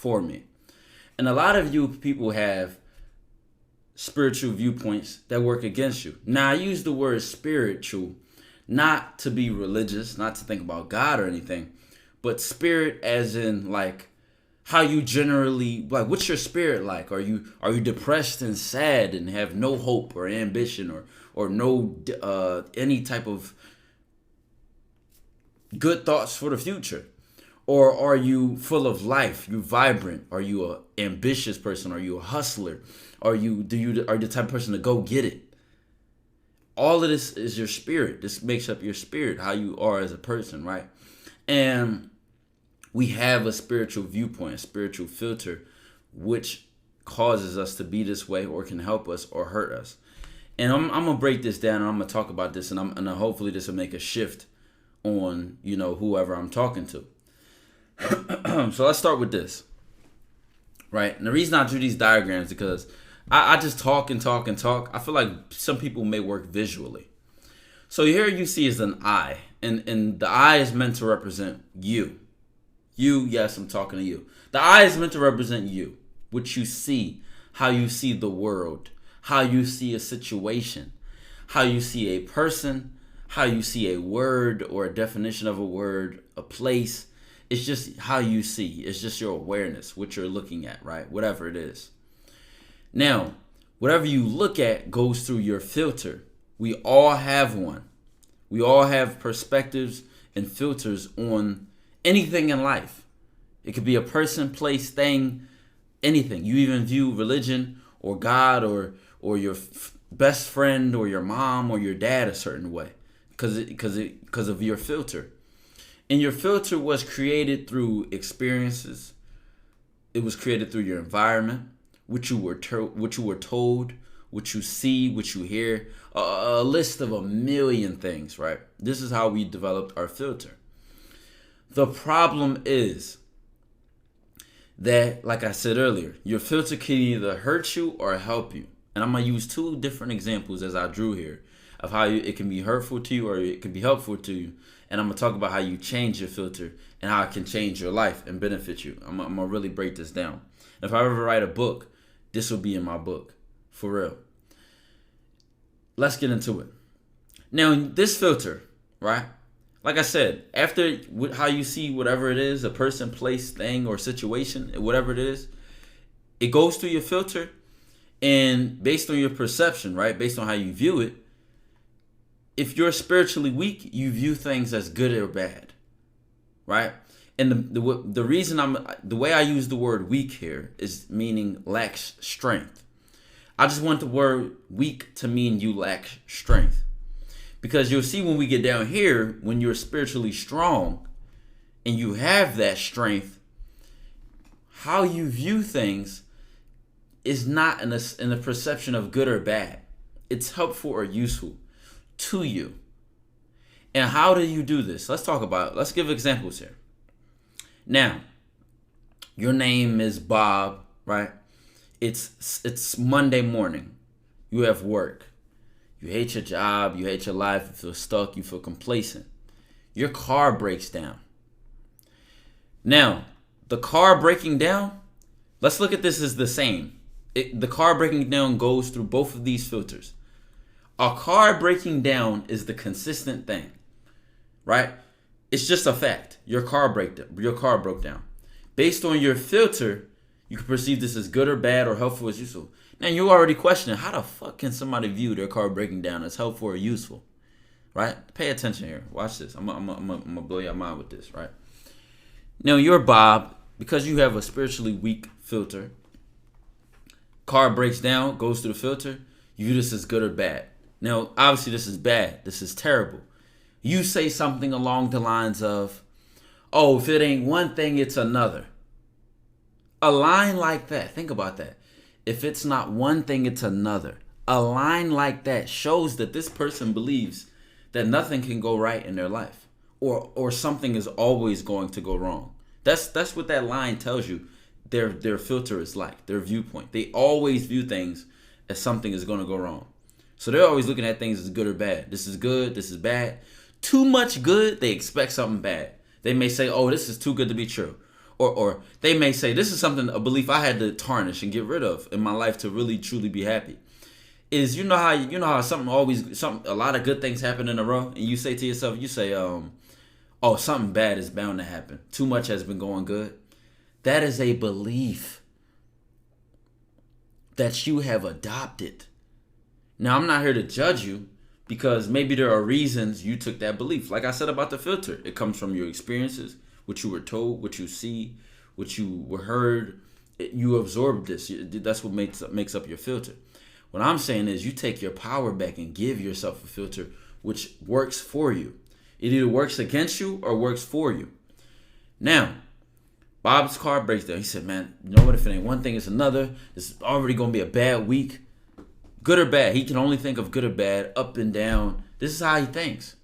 for me. And a lot of you people have spiritual viewpoints that work against you. Now, I use the word spiritual not to be religious, not to think about God or anything, but spirit as in like how you generally like. What's your spirit like? Are you depressed and sad and have no hope or ambition or no any type of good thoughts for the future? Or are you full of life? You vibrant? Are you a ambitious person? Are you a hustler? Are you the type of person to go get it? All of this is your spirit. This makes up your spirit, how you are as a person, right? And we have a spiritual viewpoint, a spiritual filter, which causes us to be this way or can help us or hurt us. And I'm gonna break this down and I'm gonna talk about this and hopefully this will make a shift on, whoever I'm talking to. So let's start with this, right? And the reason I drew these diagrams is because I just talk and talk and talk. I feel like some people may work visually. So here you see is an eye, and the eye is meant to represent you. You, yes, I'm talking to you. The eye is meant to represent you, what you see, how you see the world, how you see a situation, how you see a person, how you see a word or a definition of a word, a place. It's just how you see. It's just your awareness, what you're looking at, right? Whatever it is. Now, whatever you look at goes through your filter. We all have one. We all have perspectives and filters on anything in life. It could be a person, place, thing, anything. You even view religion or God or your best friend or your mom or your dad a certain way because of your filter. And your filter was created through experiences. It was created through your environment, what you were told, what you see, what you hear, a list of a million things, right? This is how we developed our filter. The problem is that, like I said earlier, your filter can either hurt you or help you. And I'm going to use two different examples as I drew here of how it can be hurtful to you or it can be helpful to you. And I'm going to talk about how you change your filter and how it can change your life and benefit you. I'm going to really break this down. If I ever write a book, this will be in my book. For real. Let's get into it. Now, this filter, right? Like I said, after how you see whatever it is, a person, place, thing, or situation, whatever it is, it goes through your filter. And based on your perception, right? Based on how you view it, if you're spiritually weak, you view things as good or bad, right? And the reason the way I use the word weak here is meaning lacks strength. I just want the word weak to mean you lack strength, because you'll see when we get down here, when you're spiritually strong and you have that strength, how you view things is not in the perception of good or bad. It's helpful or useful to you. And how do you do this? Let's give examples here. Now, your name is Bob, right? It's Monday morning. You have work. You hate your job, you hate your life, you feel stuck, you feel complacent. Your car breaks down. Now, the car breaking down, let's look at this as the same. The car breaking down goes through both of these filters. A car breaking down is the consistent thing, right? It's just a fact. Your car broke down. Based on your filter, you can perceive this as good or bad or helpful or useful. Now you already questioning, how the fuck can somebody view their car breaking down as helpful or useful, right? Pay attention here. Watch this. I'm gonna blow your mind with this, right? Now you're Bob, because you have a spiritually weak filter. Car breaks down, goes through the filter. You view this as good or bad. Now, obviously, this is bad. This is terrible. You say something along the lines of, oh, if it ain't one thing, it's another. A line like that, think about that. If it's not one thing, it's another. A line like that shows that this person believes that nothing can go right in their life, or something is always going to go wrong. That's what that line tells you. Their filter is like, their viewpoint. They always view things as something is going to go wrong. So they're always looking at things as good or bad. This is good, this is bad. Too much good, they expect something bad. They may say, oh, this is too good to be true. or they may say, this is something, a belief I had to tarnish and get rid of in my life to really truly be happy. Is you know how a lot of good things happen in a row, and you say to yourself, you say, oh, something bad is bound to happen. Too much has been going good. That is a belief that you have adopted. Now, I'm not here to judge you, because maybe there are reasons you took that belief. Like I said about the filter, it comes from your experiences, what you were told, what you see, what you were heard. You absorb this. That's what makes up your filter. What I'm saying is you take your power back and give yourself a filter which works for you. It either works against you or works for you. Now, Bob's car breaks down. He said, man, you know what? If it ain't one thing, it's another. It's already going to be a bad week. Good or bad. He can only think of good or bad, up and down. This is how he thinks.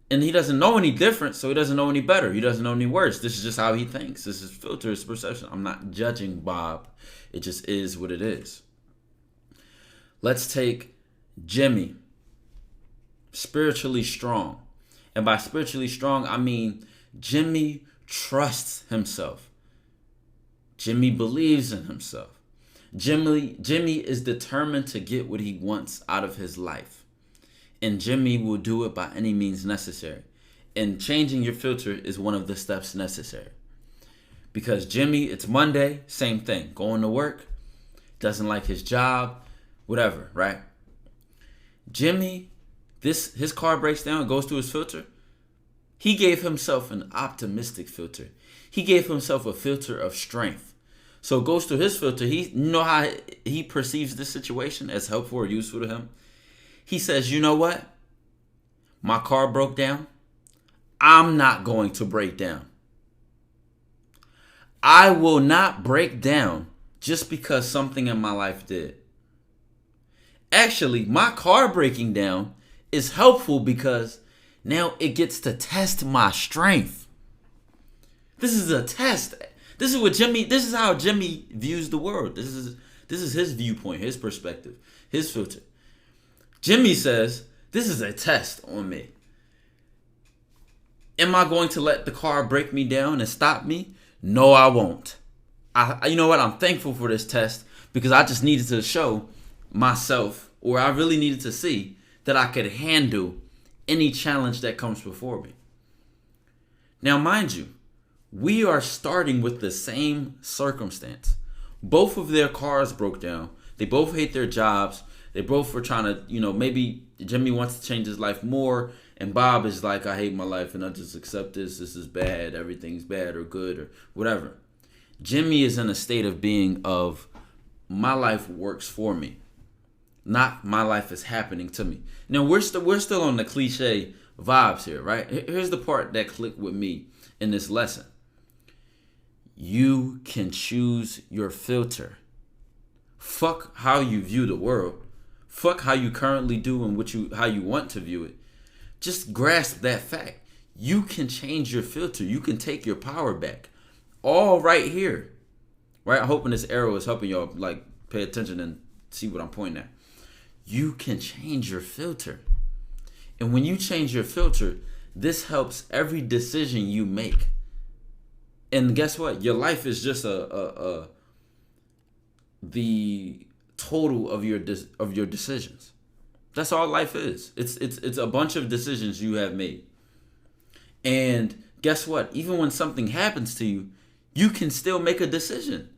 And he doesn't know any different, so he doesn't know any better. He doesn't know any worse. This is just how he thinks. This is filter, his perception. I'm not judging Bob. It just is what it is. Let's take Jimmy. Spiritually strong. And by spiritually strong, I mean Jimmy trusts himself. Jimmy believes in himself. Jimmy is determined to get what he wants out of his life. And Jimmy will do it by any means necessary. And changing your filter is one of the steps necessary. Because Jimmy, it's Monday, same thing. Going to work, doesn't like his job, whatever, right? Jimmy, his car breaks down, goes through his filter. He gave himself an optimistic filter. He gave himself a filter of strength. So it goes through his filter. You know how he perceives this situation as helpful or useful to him? He says, you know what? My car broke down. I'm not going to break down. I will not break down just because something in my life did. Actually, my car breaking down is helpful because now it gets to test my strength. This is a test. This is how Jimmy views the world. This is his viewpoint, his perspective, his filter. Jimmy says, this is a test on me. Am I going to let the car break me down and stop me? No, I won't. You know what? I'm thankful for this test because I just needed to show myself, or I really needed to see that I could handle any challenge that comes before me. Now, mind you, we are starting with the same circumstance. Both of their cars broke down. They both hate their jobs. They both were trying to, maybe Jimmy wants to change his life more. And Bob is like, I hate my life and I just accept this. This is bad. Everything's bad or good or whatever. Jimmy is in a state of being of my life works for me. Not my life is happening to me. Now, we're still on the cliche vibes here, right? Here's the part that clicked with me in this lesson. You can choose your filter. Fuck how you view the world. Fuck how you currently do and how you want to view it. Just grasp that fact. You can change your filter. You can take your power back. All right here. Right? I'm hoping this arrow is helping y'all pay attention and see what I'm pointing at. You can change your filter. And when you change your filter, this helps every decision you make. And guess what? Your life is just the total of your decisions. That's all life is. It's a bunch of decisions you have made. And guess what? Even when something happens to you, you can still make a decision.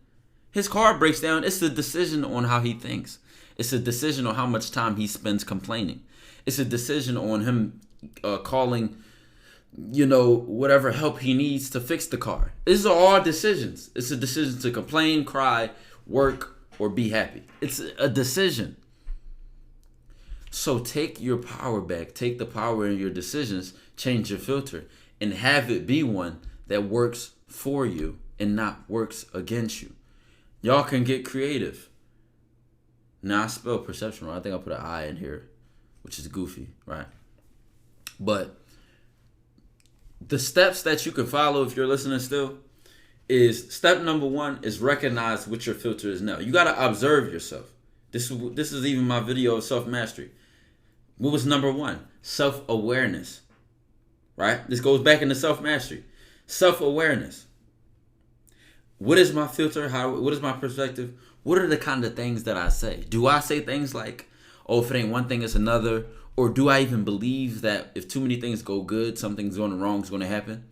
His car breaks down. It's a decision on how he thinks. It's a decision on how much time he spends complaining. It's a decision on him calling, whatever help he needs to fix the car. These are all decisions. It's a decision to complain, cry, work, or be happy. It's a decision. So take your power back. Take the power in your decisions. Change your filter. And have it be one that works for you and not works against you. Y'all can get creative. Now, I spelled perception wrong. I think I put an I in here, which is goofy, right? But the steps that you can follow if you're listening still is step number 1 is recognize what your filter is now. You got to observe yourself. This is even my video of self-mastery. What was number 1? Self-awareness, right? This goes back into self-mastery. Self-awareness. What is my filter? What is my perspective? What are the kind of things that I say? Do I say things like, oh, if it ain't one thing, it's another? Or do I even believe that if too many things go good, something's going wrong is going to happen?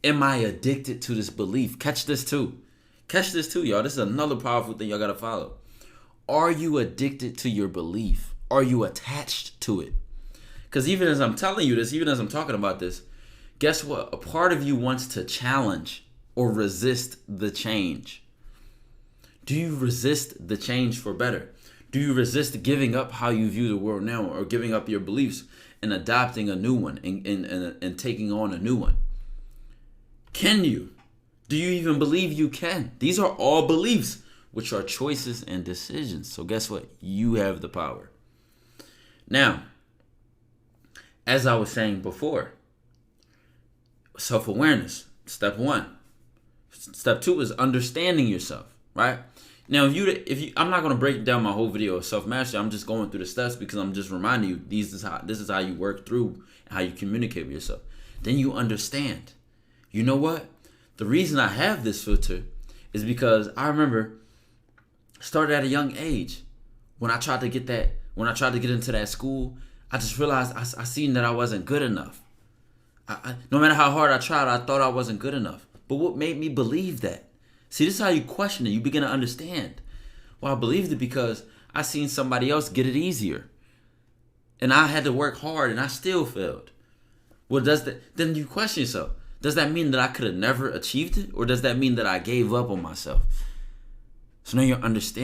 Am I addicted to this belief? Catch this too. Catch this too, y'all. This is another powerful thing y'all got to follow. Are you addicted to your belief? Are you attached to it? Because even as I'm telling you this, even as I'm talking about this, guess what? A part of you wants to challenge or resist the change. Do you resist the change for better? Do you resist giving up how you view the world now, or giving up your beliefs and adopting a new one and taking on a new one? Can you? Do you even believe you can? These are all beliefs, which are choices and decisions. So guess what? You have the power. Now, as I was saying before, self-awareness, step 1. Step 2 is understanding yourself, right? Now, if you, I'm not going to break down my whole video of self-mastery. I'm just going through the steps because I'm just reminding you this is how you work through and how you communicate with yourself. Then you understand. You know what? The reason I have this filter is because I remember started at a young age. When I tried to get into that school, I just realized I seen that I wasn't good enough. No matter how hard I tried, I thought I wasn't good enough. But what made me believe that? See, this is how you question it. You begin to understand. Well, I believed it because I seen somebody else get it easier. And I had to work hard and I still failed. Well, then you question yourself. Does that mean that I could have never achieved it? Or does that mean that I gave up on myself? So now you understand.